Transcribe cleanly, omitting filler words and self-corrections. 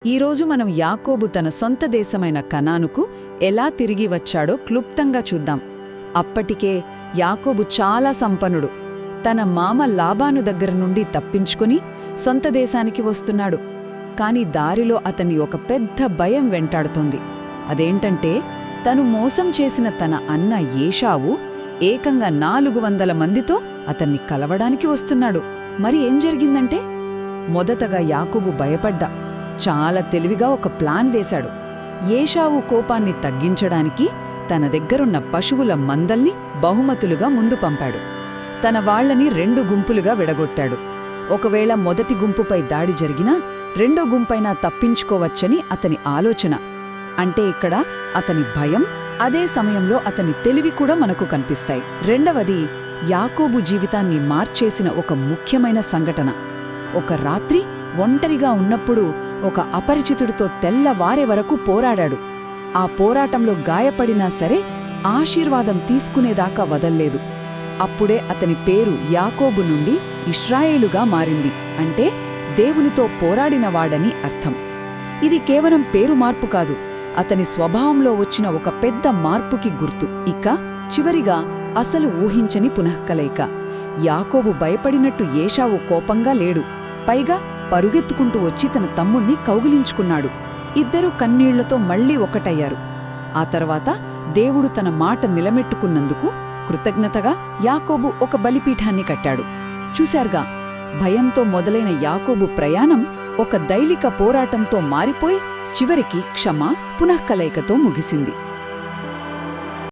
ఈరోజు మనం యాకోబు తన సొంత దేశమైన కనానుకు ఎలా తిరిగి వచ్చాడో క్లుప్తంగా చూద్దాం. అప్పటికే యాకోబు చాలా సంపన్నుడు. తన మామ లాబాను దగ్గర నుండి తప్పించుకుని సొంత దేశానికి వస్తున్నాడు. కాని దారిలో అతన్ని ఒక పెద్ద భయం వెంటాడుతోంది. అదేంటంటే తను మోసం చేసిన తన అన్న ఏషావు ఏకంగా 400 మందితో అతన్ని కలవడానికి వస్తున్నాడు. మరి ఏం జరిగిందంటే మొదటగా యాకోబు భయపడ్డా. చాలా తెలివిగా ఒక ప్లాన్ వేశాడు. ఏషావు కోపాన్ని తగ్గించడానికి తన దగ్గరున్న పశువుల మందల్ని బహుమతులుగా ముందు పంపాడు. తన వాళ్లని 2 గుంపులుగా విడగొట్టాడు. ఒకవేళ మొదటి గుంపుపై దాడి జరిగినా రెండో గుంపైనా తప్పించుకోవచ్చని అతని ఆలోచన. అంటే ఇక్కడ అతని భయం, అదే సమయంలో అతని తెలివి కూడా మనకు కనిపిస్తాయి. రెండవది, యాకోబు జీవితాన్ని మార్చేసిన ఒక ముఖ్యమైన సంఘటన. ఒక రాత్రి ఒంటరిగా ఉన్నప్పుడు ఒక అపరిచితుడితో తెల్లవారే వరకు పోరాడాడు. ఆ పోరాటంలో గాయపడినా సరే ఆశీర్వాదం తీసుకునేదాకా వదల్లేదు. అప్పుడే అతని పేరు యాకోబు నుండి ఇశ్రాయేలుగా మారింది. అంటే దేవునితో పోరాడినవాడని అర్థం. ఇది కేవలం పేరు మార్పు కాదు, అతని స్వభావంలో వచ్చిన ఒక పెద్ద మార్పుకి గుర్తు. ఇక చివరిగా అసలు ఊహించని పునఃకలయిక. యాకోబు భయపడినట్టు ఏషావు కోపంగా లేడు. పైగా పరుగెత్తుకుంటూ వచ్చి తన తమ్ముణ్ణి కౌగిలించుకున్నాడు. ఇద్దరూ కన్నీళ్లతో మళ్లీ ఒక్కటయ్యారు. ఆ తర్వాత దేవుడు తన మాట నిలమెట్టుకున్నందుకు కృతజ్ఞతగా యాకోబు ఒక బలిపీఠాన్ని కట్టాడు. చూశారుగా, భయంతో మొదలైన యాకోబు ప్రయాణం ఒక దైలిక పోరాటంతో మారిపోయి చివరికి క్షమ, పునఃకలయికతో ముగిసింది.